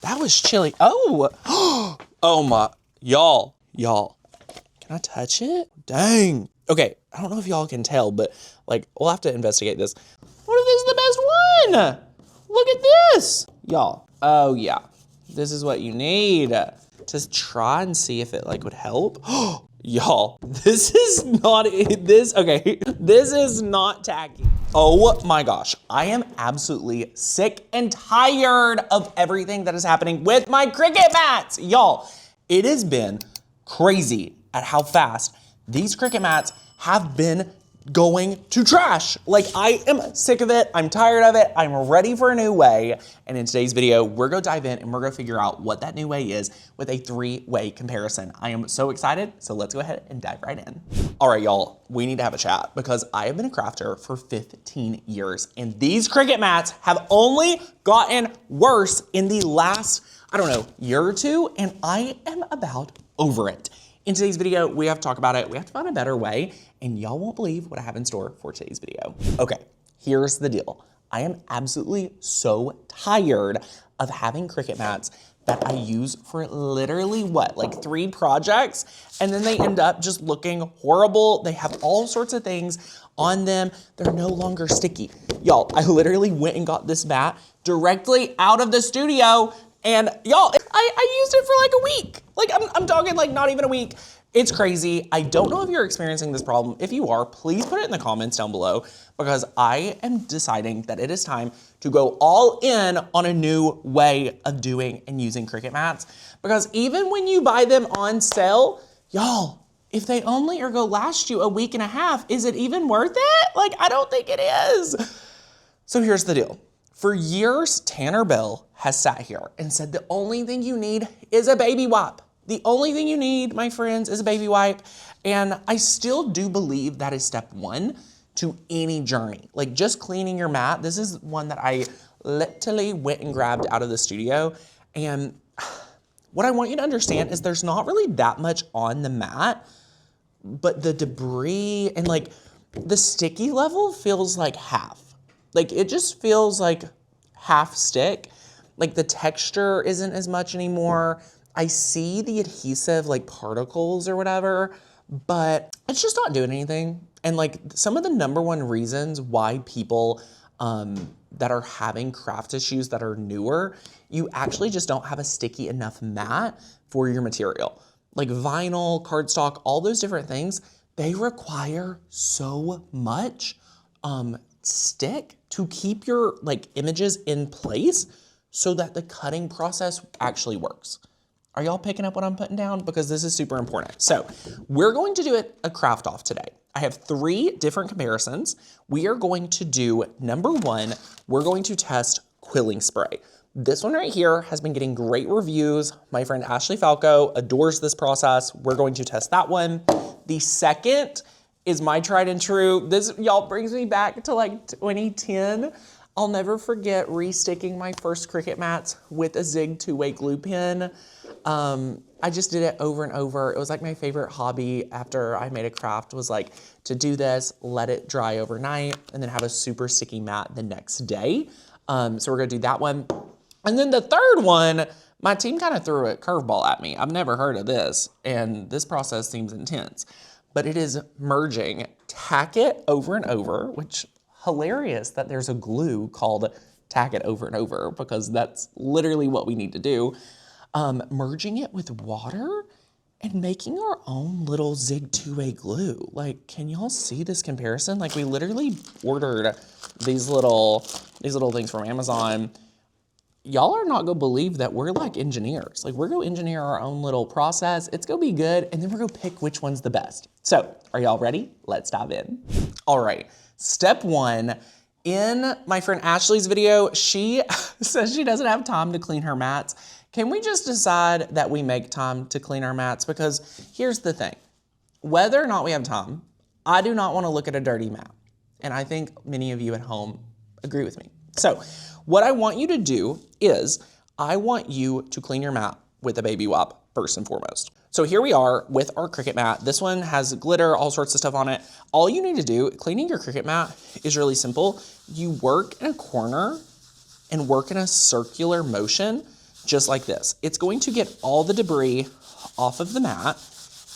That was chilly. Oh, oh my, y'all, can I touch it? Dang. Okay, I don't know if y'all can tell, but like, we'll have to investigate this. What if this is the best one? Look at this. Y'all, oh yeah, this is what you need. Just try and see if it like would help. Y'all, this is not, okay, this is not tacky. Oh my gosh, I am absolutely sick and tired of everything that is happening with my Cricut mats. Y'all, it has been crazy at how fast these Cricut mats have been going to trash. Like, I am sick of it. I'm tired of it. I'm ready for a new way. And in today's video, we're gonna dive in and we're gonna figure out what that new way is with a 3-way comparison. I am so excited. So let's go ahead and dive right in. All right, y'all, we need to have a chat because I have been a crafter for 15 years and these Cricut mats have only gotten worse in the last, I don't know, year or two, and I am about over it. In today's video, we have to talk about it. We have to find a better way, and y'all won't believe what I have in store for today's video. Okay, here's the deal. I am absolutely so tired of having Cricut mats that I use for literally what, like 3 projects, and then they end up just looking horrible. They have all sorts of things on them. They're no longer sticky. Y'all, I literally went and got this mat directly out of the studio, and y'all, I used it for like a week. Like, I'm talking like not even a week. It's crazy. I don't know if you're experiencing this problem. If you are, please put it in the comments down below because I am deciding that it is time to go all in on a new way of doing and using Cricut mats. Because even when you buy them on sale, y'all, if they only are gonna last you a week and a half, is it even worth it? Like, I don't think it is. So here's the deal. For years, Tanner Bell has sat here and said the only thing you need is a baby wipe. The only thing you need, my friends, is a baby wipe. And I still do believe that is step 1 to any journey. Like, just cleaning your mat. This is one that I literally went and grabbed out of the studio. And what I want you to understand is there's not really that much on the mat, but the debris and like the sticky level feels like half. Like, it just feels like half stick. Like, the texture isn't as much anymore. I see the adhesive like particles or whatever, but it's just not doing anything. And like, some of the #1 reasons why people that are having craft issues that are newer, you actually just don't have a sticky enough mat for your material. Like vinyl, cardstock, all those different things, they require so much stick to keep your like images in place so that the cutting process actually works. Are y'all picking up what I'm putting down? Because this is super important. So we're going to do a craft off today. I have 3 different comparisons. We are going to do #1, we're going to test quilling spray. This one right here has been getting great reviews. My friend Ashley Falco adores this process. We're going to test that one. The second is my tried and true. This, y'all, brings me back to like 2010. I'll never forget resticking my first Cricut mats with a Zig 2-way glue pen. I just did it over and over. It was like my favorite hobby after I made a craft was like to do this, let it dry overnight, and then have a super sticky mat the next day. So we're gonna do that one. And then the third one, my team kind of threw a curveball at me. I've never heard of this, and this process seems intense. But it is merging Tack It over and over, which hilarious that there's a glue called Tack It over and over because that's literally what we need to do. Merging it with water and making our own little Zig 2-way glue. Like, can y'all see this comparison? Like, we literally ordered these little things from Amazon. Y'all are not gonna believe that we're like engineers. Like, we're gonna engineer our own little process. It's gonna be good, and then we're gonna pick which one's the best. So, are y'all ready? Let's dive in. All right, step 1. In my friend Ashley's video, she says she doesn't have time to clean her mats. Can we just decide that we make time to clean our mats? Because here's the thing, whether or not we have time, I do not wanna look at a dirty mat. And I think many of you at home agree with me. So what I want you to do is I want you to clean your mat with a baby wipe first and foremost. So here we are with our Cricut mat. This one has glitter, all sorts of stuff on it. All you need to do, cleaning your Cricut mat is really simple. You work in a corner and work in a circular motion just like this. It's going to get all the debris off of the mat,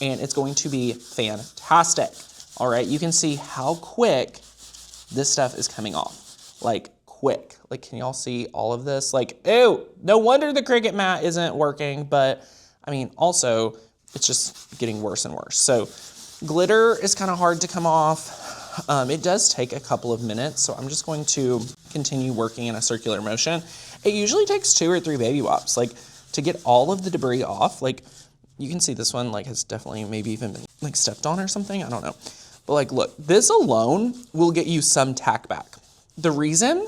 and it's going to be fantastic. All right, you can see how quick this stuff is coming off, like quick. Like, can y'all see all of this? Like, ew, no wonder the Cricut mat isn't working, but I mean, also, it's just getting worse and worse. So glitter is kind of hard to come off. It does take a couple of minutes, so I'm just going to continue working in a circular motion. It usually takes 2 or 3 baby wipes, like, to get all of the debris off. Like, you can see this one, like, has definitely maybe even been, like, stepped on or something. I don't know. But, like, look, this alone will get you some tack back. The reason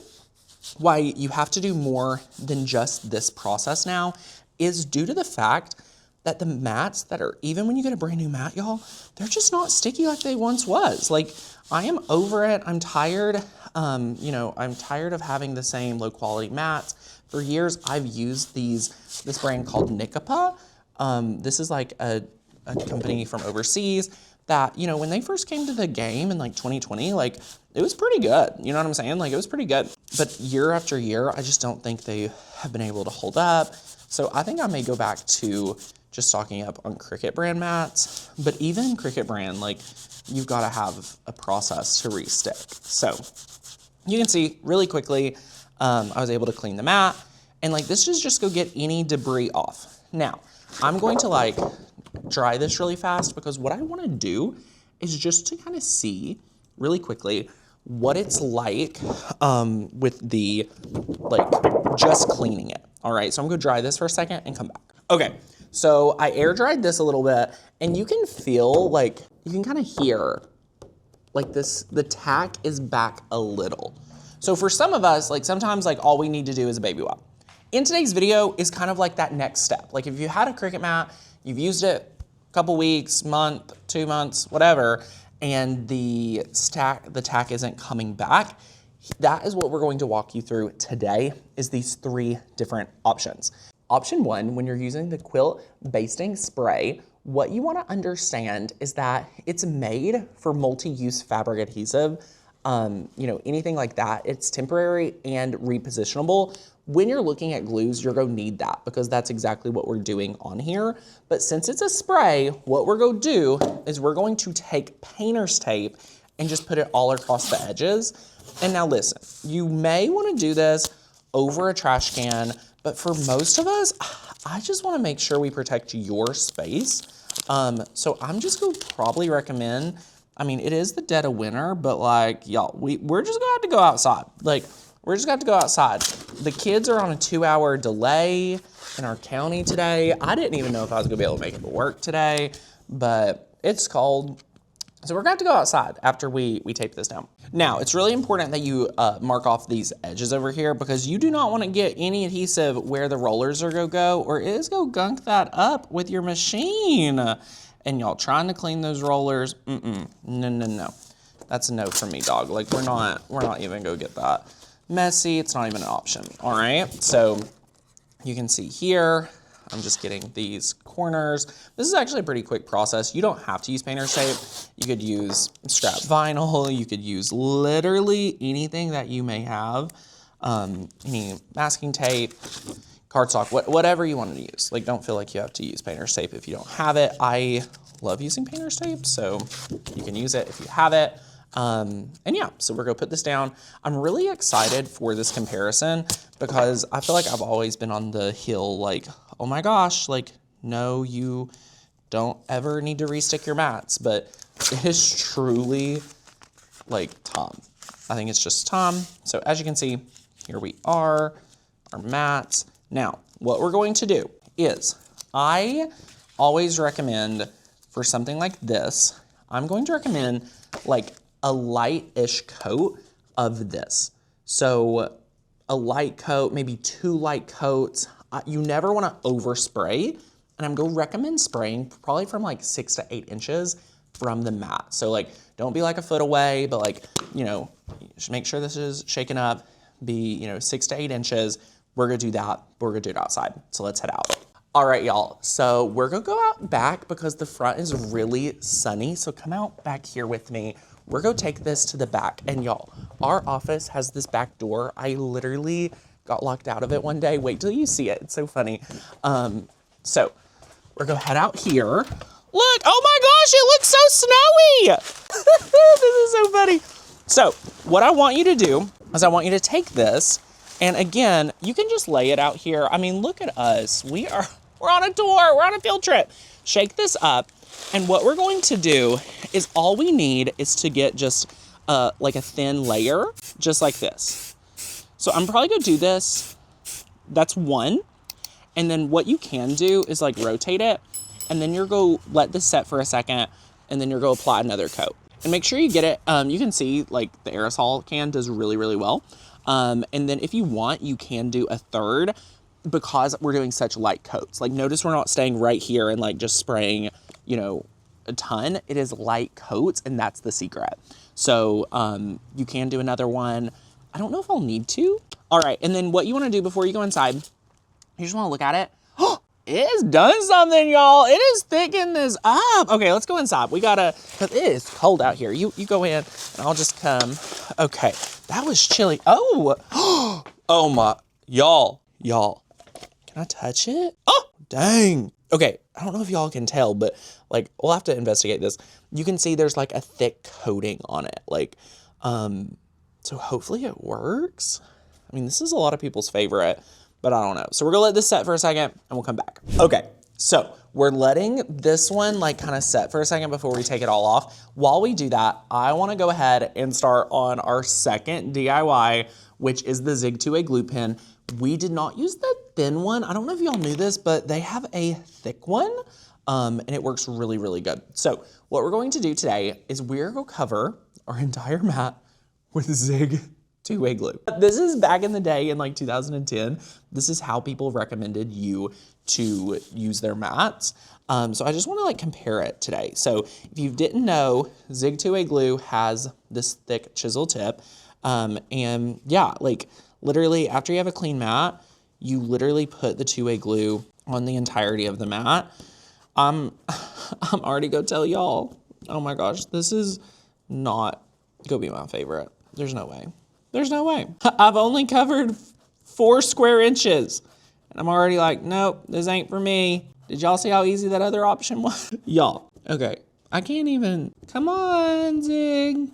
why you have to do more than just this process now is due to the fact that the mats that are, even when you get a brand new mat, y'all, they're just not sticky like they once was. Like, I am over it. I'm tired. You know, I'm tired of having the same low quality mats. For years, I've used this brand called Nikapa. This is like a company from overseas that, you know, when they first came to the game in like 2020, like, it was pretty good. You know what I'm saying? Like, it was pretty good. But year after year, I just don't think they have been able to hold up. So I think I may go back to just stocking up on Cricut brand mats. But even Cricut brand, like, you've got to have a process to restick. So you can see really quickly, I was able to clean the mat. And like, this is just go get any debris off. Now, I'm going to like dry this really fast because what I want to do is just to kind of see really quickly what it's like with the, like, just cleaning it. All right, so I'm gonna dry this for a second and come back. Okay, so I air dried this a little bit, and you can feel, like, you can kind of hear, like, this, the tack is back a little. So for some of us, like, sometimes, like, all we need to do is a baby wipe. In today's video is kind of like that next step. Like, if you had a Cricut mat, you've used it a couple weeks, month, 2 months, whatever, and the tack isn't coming back, that is what we're going to walk you through today, is these 3 different options. Option 1, when you're using the quilt basting spray, what you want to understand is that it's made for multi-use fabric adhesive. You know, anything like that, it's temporary and repositionable. When you're looking at glues, you're going to need that because that's exactly what we're doing on here. But since it's a spray, what we're going to do is we're going to take painter's tape and just put it all across the edges. And now listen, you may want to do this over a trash can, but for most of us, I just want to make sure we protect your space. So I'm just going to probably recommend, I mean, it is the dead of winter, but like, y'all, we're just going to have to go outside. Like, we're just going to have to go outside. The kids are on a 2-hour delay in our county today. I didn't even know if I was going to be able to make it to work today, but it's cold. So we're going to have to go outside after we tape this down. Now, it's really important that you mark off these edges over here because you do not want to get any adhesive where the rollers are going to go, or it is going to gunk that up with your machine. And y'all trying to clean those rollers, no. That's a no from me, dog. Like, we're not even going to get that messy. It's not even an option, all right? So you can see here, I'm just getting these corners. This is actually a pretty quick process. You don't have to use painter's tape. You could use scrap vinyl. You could use literally anything that you may have. Any masking tape, cardstock, whatever you want to use. Like, don't feel like you have to use painter's tape if you don't have it. I love using painter's tape, so you can use it if you have it. And yeah, so we're gonna put this down. I'm really excited for this comparison because I feel like I've always been on the hill like, oh my gosh, like, no, you don't ever need to restick your mats, but it is truly like Tom. I think it's just Tom. So as you can see, here we are, our mats. Now, what we're going to do is I always recommend for something like this, I'm going to recommend like a light-ish coat of this. So a light coat, maybe 2 light coats. You never want to overspray, and I'm going to recommend spraying probably from like 6 to 8 inches from the mat. So like, don't be like a foot away, but like, you know, make sure this is shaken up, be, you know, 6 to 8 inches. We're gonna do that, we're gonna do it outside. So let's head out. All right, y'all, so we're gonna go out back because the front is really sunny. So come out back here with me. We're gonna take this to the back. And y'all, our office has this back door. I literally got locked out of it one day. Wait till you see it. It's so funny. So we're gonna head out here. Look, oh my gosh, it looks so snowy. This is so funny. So what I want you to do is I want you to take this, and again, you can just lay it out here. I mean, look at us. We're on a tour, we're on a field trip. Shake this up, and what we're going to do is all we need is to get just like a thin layer, just like this. So I'm probably gonna do this. That's one. And then what you can do is like rotate it, and then you're go let this set for a second, and then you're go apply another coat. And make sure you get it, you can see like the aerosol can does really, really well. And then if you want, you can do a third because we're doing such light coats. Like notice we're not staying right here and like just spraying, you know, a ton. It is light coats, and that's the secret. So you can do another one. I don't know if I'll need to. All right, and then what you wanna do before you go inside, you just wanna look at it. It has done something, y'all. It is thickened this up. Okay, let's go inside. We gotta, cause it is cold out here. You go in, and I'll just come. Okay, that was chilly. Oh, oh my, y'all. Can I touch it? Oh, dang. Okay, I don't know if y'all can tell, but like, we'll have to investigate this. You can see there's like a thick coating on it. Like, so hopefully it works. I mean, this is a lot of people's favorite, but I don't know. So we're gonna let this set for a second and we'll come back. Okay, so we're letting this one like kind of set for a second before we take it all off. While we do that, I wanna go ahead and start on our second DIY, which is the Zig 2A glue pen. We did not use the thin one. I don't know if y'all knew this, but they have a thick one, and it works really, really good. So what we're going to do today is we're gonna cover our entire mat with Zig 2A glue. This is back in the day in like 2010. This is how people recommended you to use their mats. So I just wanna like compare it today. So if you didn't know, Zig 2A glue has this thick chisel tip. And yeah, like literally after you have a clean mat, you literally put the 2A glue on the entirety of the mat. I'm already gonna tell y'all, oh my gosh, this is not gonna be my favorite. There's no way. There's no way. I've only covered 4 square inches. And I'm already like, nope, this ain't for me. Did y'all see how easy that other option was? Y'all, okay, I can't even, come on, Zig.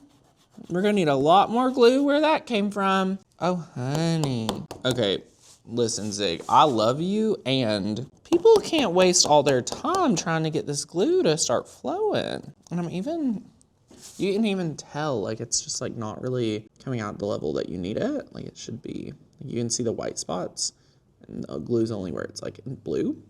We're gonna need a lot more glue where that came from. Oh, honey. Okay, listen, Zig, I love you, and people can't waste all their time trying to get this glue to start flowing. And you can even tell, like, it's just like not really coming out at the level that you need it. Like it should be, you can see the white spots, and the glue's only where it's like in blue.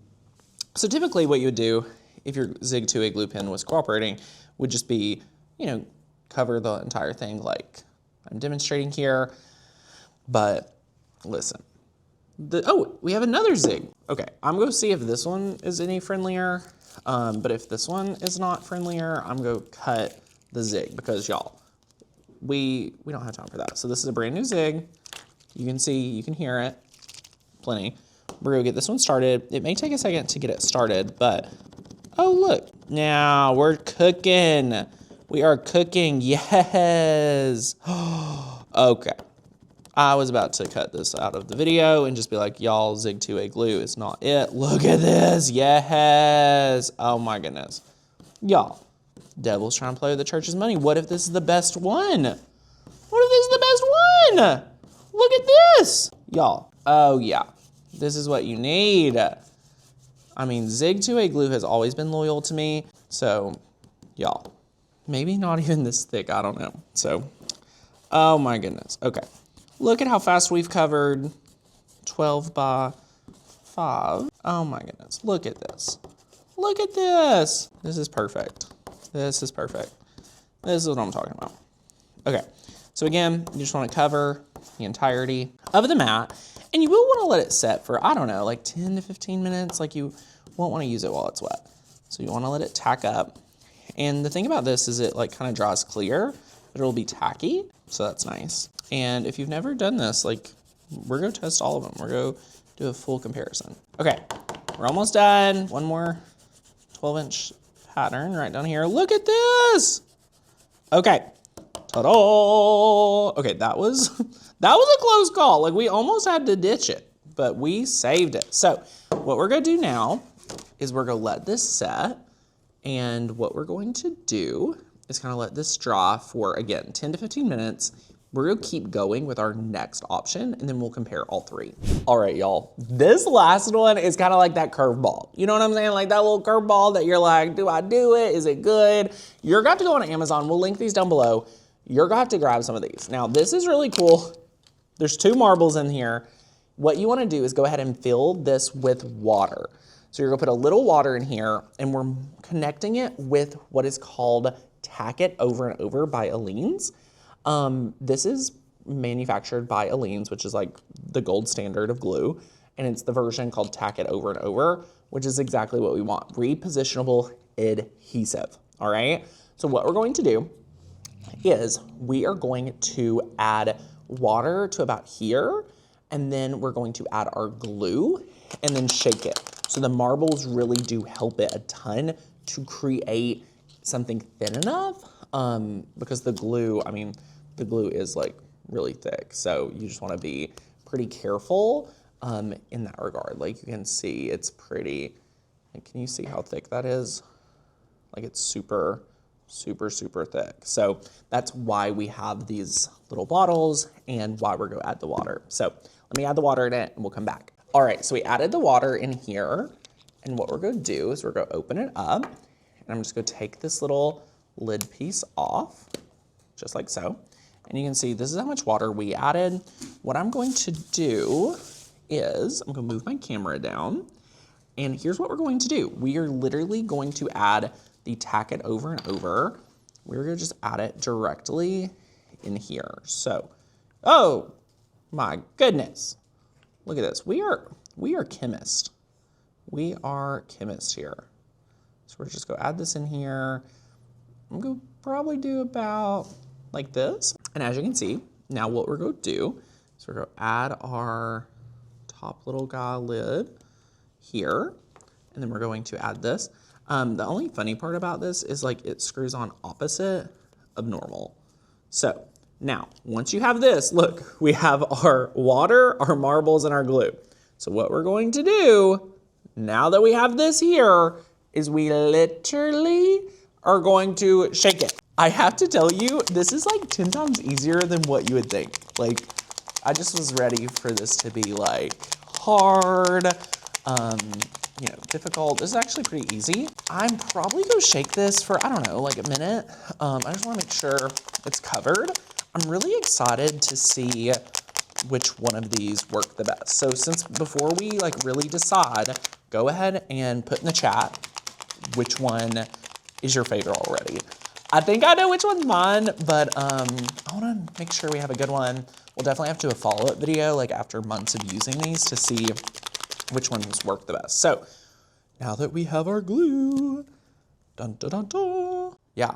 So typically what you would do if your Zig 2A glue pen was cooperating would just be, you know, cover the entire thing like I'm demonstrating here. But listen, oh, we have another Zig. Okay, I'm gonna see if this one is any friendlier. But if this one is not friendlier, I'm gonna cut the Zig because y'all, we don't have time for that. So this is a brand new Zig. You can see, you can hear it, plenty. We're gonna get this one started. It may take a second to get it started, but oh look, now we're cooking. We are cooking, yes. Okay, I was about to cut this out of the video and just be like, y'all, Zig 2A glue is not it. Look at this, yes. Oh my goodness. Y'all, devil's trying to play with the church's money. What if this is the best one? What if this is the best one? Look at this. Y'all, oh yeah, this is what you need. I mean, Zig 2A glue has always been loyal to me. So, y'all, maybe not even this thick, I don't know. So, oh my goodness, okay. Look at how fast we've covered 12 by 5. Oh my goodness, look at this. Look at this. This is perfect. This is perfect. This is what I'm talking about. Okay, so again, you just want to cover the entirety of the mat, and you will want to let it set for, I don't know, like 10 to 15 minutes. Like you won't want to use it while it's wet. So you want to let it tack up. And the thing about this is it like kind of draws clear, but it'll be tacky, so that's nice. And if you've never done this, like we're gonna test all of them. We're gonna do a full comparison. Okay, we're almost done. One more 12-inch pattern right down here. Look at this. Okay, Ta-da! Okay, that was a close call. Like, we almost had to ditch it, but we saved it. So what we're gonna do now is we're gonna let this set, and what we're going to do is kind of let this draw for, again, 10 to 15 minutes. We're gonna keep going with our next option, and then we'll compare all three. All right, y'all. This last one is kind of like that curveball. You know what I'm saying? Like that little curveball that you're like, do I do it? Is it good? You're going to go on Amazon. We'll link these down below. You're going to have to grab some of these. Now, this is really cool. There's 2 marbles in here. What you want to do is go ahead and fill this with water. So you're going to put a little water in here, and we're connecting it with what is called Tack It Over and Over by Aleene's. This is manufactured by Aleene's, which is like the gold standard of glue. And it's the version called Tack It Over and Over, which is exactly what we want. Repositionable adhesive, all right? So what we're going to do is we are going to add water to about here, and then we're going to add our glue and then shake it. So the marbles really do help it a ton to create something thin enough, because the glue, I mean, the glue is like really thick. So you just want to be pretty careful in that regard. Like you can see it's pretty, like, can you see how thick that is? Like it's super, super, super thick. So that's why we have these little bottles and why we're going to add the water. So let me add the water in it and we'll come back. All right, so we added the water in here, and what we're going to do is we're going to open it up, and I'm just going to take this little lid piece off, just like so. And you can see this is how much water we added. What I'm going to do is I'm going to move my camera down, and here's what we're going to do. We are literally going to add the Tack It Over and Over. We're going to just add it directly in here. So, oh my goodness. Look at this. We are chemists. We are chemists here. So we're just going to add this in here. I'm going to probably do about like this. And as you can see, now what we're going to do is we're going to add our top little guy lid here. And then we're going to add this. The only funny part about this is like it screws on opposite of normal. So now, once you have this, look, we have our water, our marbles, and our glue. So what we're going to do, now that we have this here, is we literally are going to shake it. I have to tell you, this is like 10 times easier than what you would think. Like, I just was ready for this to be like hard, you know, difficult. This is actually pretty easy. I'm probably gonna shake this for, I don't know, like a minute. I just wanna make sure it's covered. I'm really excited to see which one of these work the best. So since before we like really decide, go ahead and put in the chat which one is your favorite already. I think I know which one's mine, but I wanna make sure we have a good one. We'll definitely have to do a follow-up video like after months of using these to see which ones work the best. So now that we have our glue, dun dun dun dun, yeah,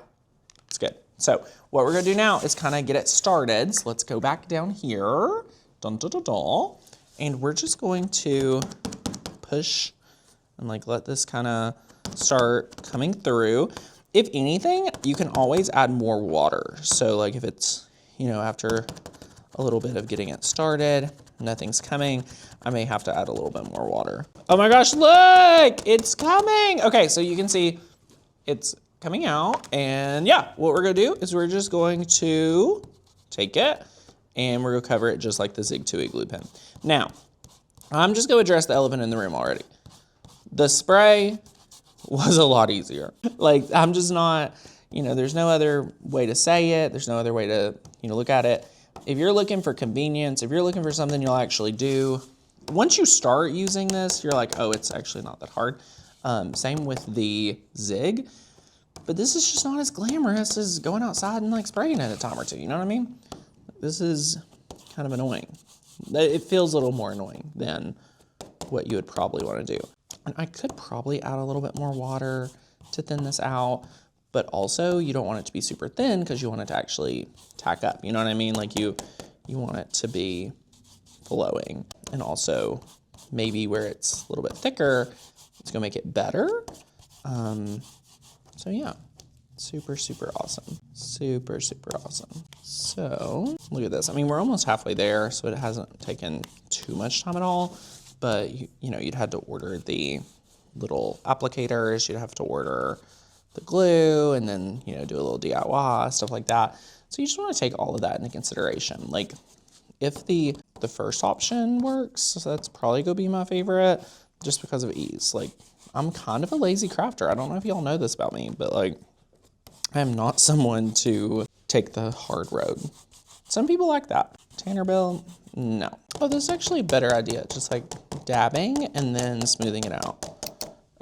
it's good. So what we're gonna do now is kind of get it started. So let's go back down here, dun dun dun dun, and we're just going to push and like let this kind of start coming through. If anything, you can always add more water. So like if it's, you know, after a little bit of getting it started, nothing's coming, I may have to add a little bit more water. Oh my gosh, look, it's coming. Okay, so you can see it's coming out, and yeah, what we're gonna do is we're just going to take it and we're gonna cover it just like the Zig 2E glue pen. Now, I'm just gonna address the elephant in the room already. The spray was a lot easier. Like, I'm just not, you know, there's no other way to say it. There's no other way to, you know, look at it. If you're looking for convenience, if you're looking for something you'll actually do, once you start using this, you're like, oh, it's actually not that hard. Same with the Zig, but this is just not as glamorous as going outside and like spraying it a time or two, you know what I mean? This is kind of annoying. It feels a little more annoying than what you would probably want to do. And I could probably add a little bit more water to thin this out, but also you don't want it to be super thin because you want it to actually tack up. You know what I mean? Like you want it to be flowing, and also maybe where it's a little bit thicker, it's gonna make it better. So yeah, Super, super awesome. Super, super awesome. So look at this. I mean, we're almost halfway there, so it hasn't taken too much time at all, but you know, you'd had to order the little applicators, you'd have to order the glue, and then, you know, do a little DIY, stuff like that. So you just want to take all of that into consideration. Like, if the first option works, so that's probably gonna be my favorite, just because of ease. Like, I'm kind of a lazy crafter. I don't know if y'all know this about me, but like, I am not someone to take the hard road. Some people like that. Tannerbill, no. Oh, this is actually a better idea. Just like dabbing and then smoothing it out.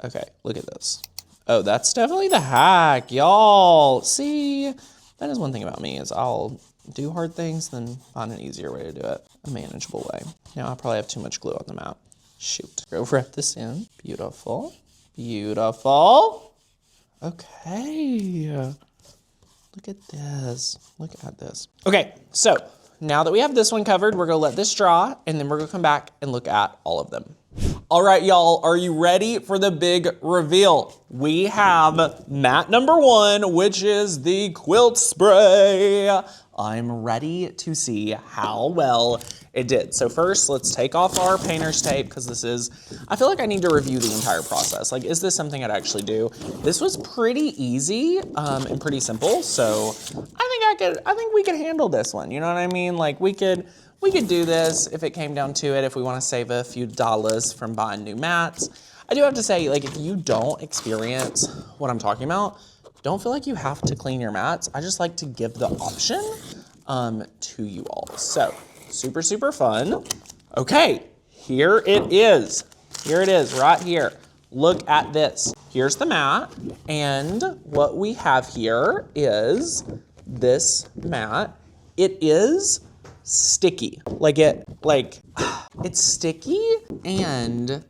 Okay, look at this. Oh, that's definitely the hack, y'all. See, that is one thing about me, is I'll do hard things, then find an easier way to do it, a manageable way. Now I probably have too much glue on the mat. Shoot. Go wrap this in. Beautiful. Beautiful. Okay. Look at this. Look at this. Okay, so now that we have this one covered, we're gonna let this dry, and then we're gonna come back and look at all of them. All right, y'all, are you ready for the big reveal? We have mat number 1, which is the quilt spray. I'm ready to see how well it did. So first, let's take off our painter's tape, because I feel like I need to review the entire process. Like, is this something I'd actually do? This was pretty easy and pretty simple, so I think we could handle this one. You know what I mean? Like, we could do this if it came down to it, if we want to save a few dollars from buying new mats. I do have to say, like, if you don't experience what I'm talking about, don't feel like you have to clean your mats. I just like to give the option to you all. So, super, super fun. Okay, here it is. Here it is, right here. Look at this. Here's the mat, and what we have here is this mat. It is sticky. It's sticky, and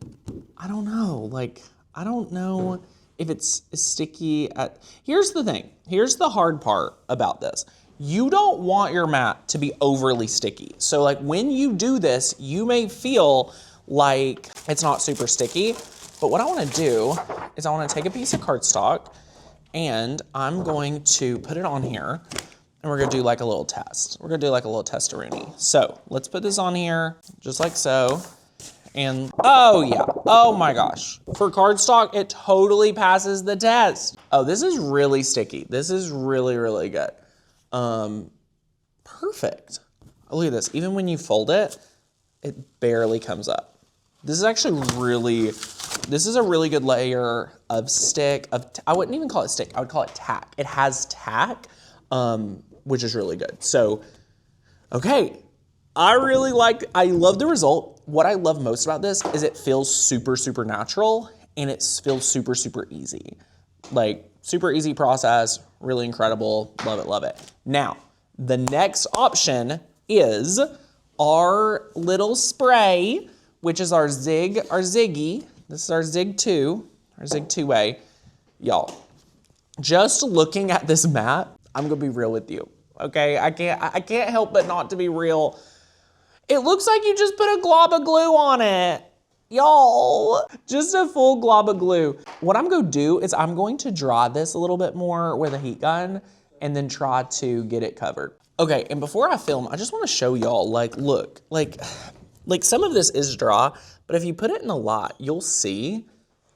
I don't know if it's sticky here's the thing. Here's the hard part about this. You don't want your mat to be overly sticky. So like, when you do this, you may feel like it's not super sticky, but what I wanna do is I wanna take a piece of cardstock, and I'm going to put it on here, and we're gonna do like a little test. We're gonna do like a little test-a-rooney. So let's put this on here, just like so. And oh yeah, oh my gosh. For cardstock, it totally passes the test. Oh, this is really sticky. This is really, really good. Perfect. Oh, look at this. Even when you fold it, it barely comes up. This is actually this is a really good layer of stick, I wouldn't even call it stick, I would call it tack. It has tack, which is really good. So, okay, I love the result. What I love most about this is it feels super, super natural, and it feels super, super easy. Like, super easy process, really incredible, love it, love it. Now, the next option is our little spray, which is our Ziggy. This is our Zig 2, our Zig 2A. Y'all, just looking at this mat, I'm gonna be real with you, okay? I can't help but not to be real. It looks like you just put a glob of glue on it. Y'all, just a full glob of glue. What I'm gonna do is I'm going to dry this a little bit more with a heat gun, and then try to get it covered. Okay, and before I film, I just wanna show y'all, like, look, like some of this is dry, but if you put it in a lot, you'll see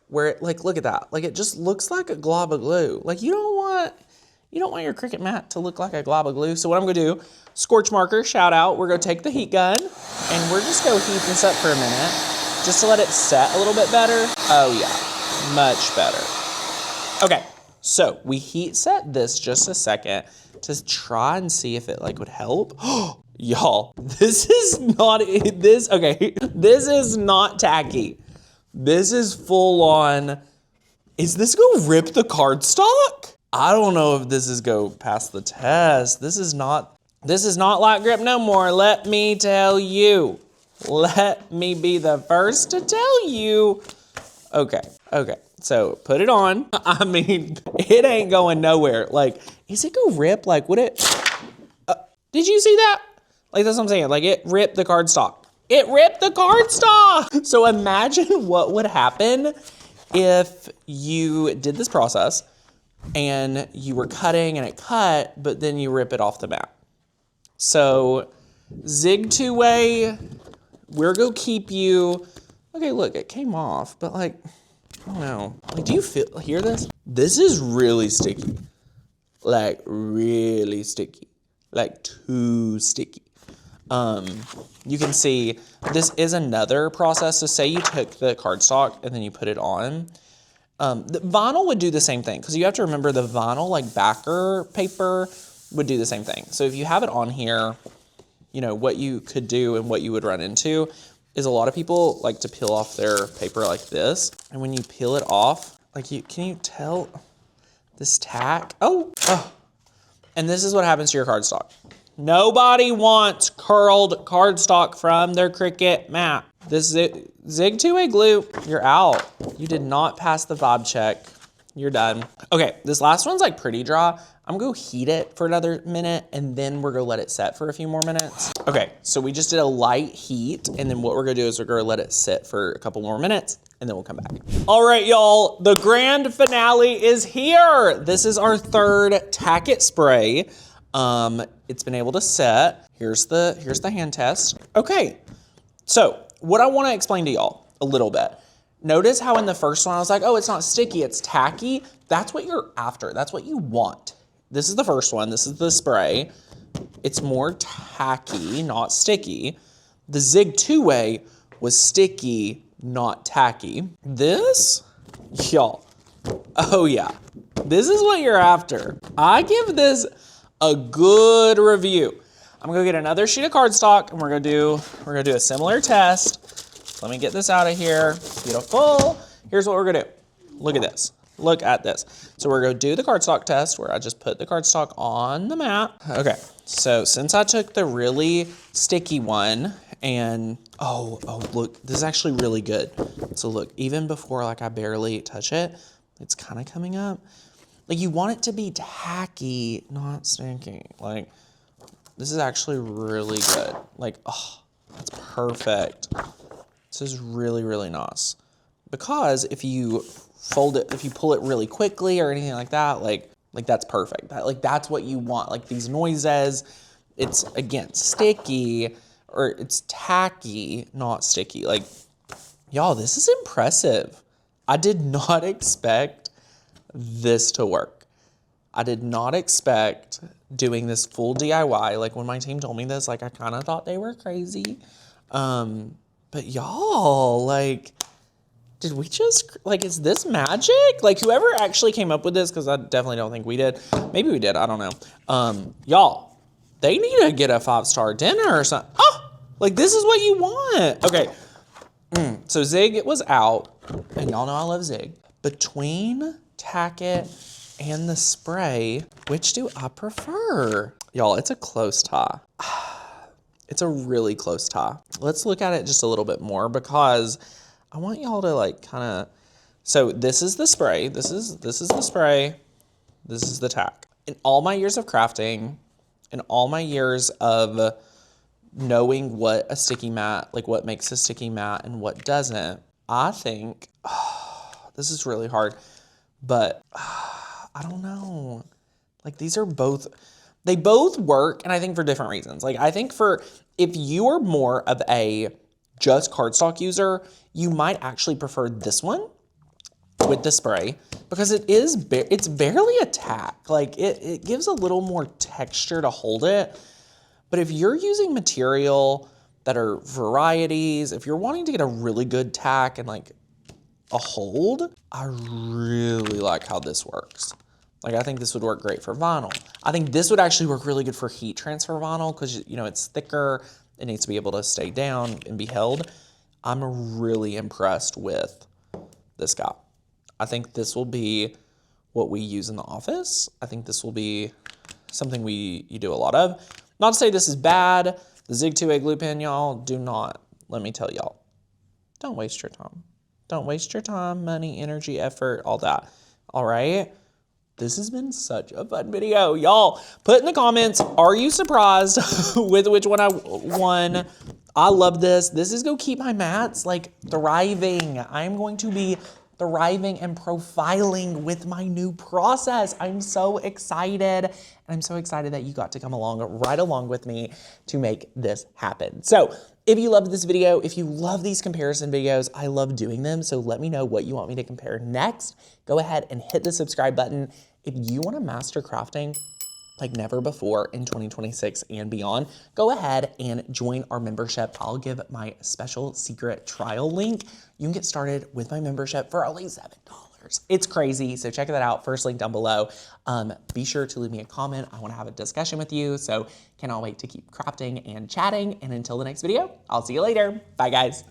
where it, like, look at that. Like, it just looks like a glob of glue. Like, you don't want your Cricut mat to look like a glob of glue. So what I'm gonna do, scorch marker, shout out, we're gonna take the heat gun, and we're just gonna heat this up for a minute, just to let it set a little bit better. Oh yeah, much better. Okay, so we heat set this just a second to try and see if it like would help. Y'all, this is not tacky. This is full on. Is this gonna rip the cardstock? I don't know if this is go past the test. This is not light grip no more, let me tell you. Let me be the first to tell you. Okay, so put it on. I mean, it ain't going nowhere. Like, is it gonna rip? Like, would it? Did you see that? Like, that's what I'm saying. Like, it ripped the cardstock. It ripped the cardstock! So imagine what would happen if you did this process, and you were cutting and it cut, but then you rip it off the mat. So zig two-way, we're gonna keep you, okay, look, it came off, but like, I don't know. Like, do you hear this? This is really sticky. Like, really sticky. Like, too sticky. You can see this is another process. So say you took the cardstock and then you put it on. The vinyl would do the same thing, because you have to remember the vinyl, like backer paper, would do the same thing. So if you have it on here, you know, what you could do and what you would run into is a lot of people like to peel off their paper like this. And when you peel it off, like can you tell this tack? Oh. And this is what happens to your cardstock. Nobody wants curled cardstock from their Cricut mat. This zig two-way glue, you're out. You did not pass the vibe check. You're done. Okay, this last one's like pretty dry. I'm gonna go heat it for another minute, and then we're gonna let it set for a few more minutes. Okay, so we just did a light heat, and then what we're gonna do is we're gonna let it sit for a couple more minutes, and then we'll come back. All right, y'all, the grand finale is here. This is our third Tack It spray. It's been able to set. Here's the hand test. Okay, so what I wanna explain to y'all a little bit. Notice how in the first one I was like, oh, it's not sticky, it's tacky. That's what you're after, that's what you want. This is the first one, this is the spray. It's more tacky, not sticky. The zig two-way was sticky, not tacky. This, y'all, oh yeah, this is what you're after. I give this a good review. I'm gonna get another sheet of cardstock and we're gonna do a similar test. Let me get this out of here. Beautiful. Here's what we're gonna do. Look at this. Look at this. So we're gonna do the cardstock test where I just put the cardstock on the mat. Okay, so since I took the really sticky one and, oh, look, this is actually really good. So look, even before like I barely touch it, it's kind of coming up. Like you want it to be tacky, not sticky. Like this is actually really good. Like, oh, that's perfect. This is really, really nice. Because if you fold it, if you pull it really quickly or anything like that, like that's perfect. That's what you want. Like these noises, it's again, sticky or it's tacky, not sticky. Like, y'all, this is impressive. I did not expect this to work. I did not expect doing this full DIY. Like when my team told me this, like I kind of thought they were crazy. But y'all, like, did we just, like, is this magic? Like whoever actually came up with this, because I definitely don't think we did. Maybe we did, I don't know. Y'all, they need to get a 5-star dinner or something. Oh, like this is what you want. Okay, so Zig was out, and y'all know I love Zig. Between Tack It and the spray, which do I prefer? Y'all, it's a close tie. It's a really close tie. Let's look at it just a little bit more because I want y'all to like kind of, so this is the spray, this is the spray, this is the tack. In all my years of crafting, in all my years of knowing what a sticky mat, like what makes a sticky mat and what doesn't, I think, this is really hard, but I don't know. Like these are both, they both work, and I think for different reasons. Like I think if you are more of a just cardstock user, you might actually prefer this one with the spray because it's barely a tack. Like it gives a little more texture to hold it. But if you're using material that are varieties, if you're wanting to get a really good tack and like a hold, I really like how this works. Like I think this would work great for vinyl. I think this would actually work really good for heat transfer vinyl because, you know, it's thicker. It needs to be able to stay down and be held. I'm really impressed with this guy. I think this will be what we use in the office. I think this will be something you do a lot of. Not to say this is bad. The Zig 2A glue pen, y'all, do not, let me tell y'all, don't waste your time. Don't waste your time, money, energy, effort, all that. All right? This has been such a fun video. Y'all, put in the comments, are you surprised with which one I won? I love this. This is gonna keep my mats like thriving. I'm going to be thriving and profiling with my new process. I'm so excited, and I'm so excited that you got to come along right along with me to make this happen. So if you loved this video, if you love these comparison videos, I love doing them. So let me know what you want me to compare next. Go ahead and hit the subscribe button. If you want to master crafting like never before in 2026 and beyond, go ahead and join our membership. I'll give my special secret trial link. You can get started with my membership for only $7. It's crazy, so check that out. First link down below. Be sure to leave me a comment. I want to have a discussion with you, so cannot wait to keep crafting and chatting. And until the next video, I'll see you later. Bye, guys.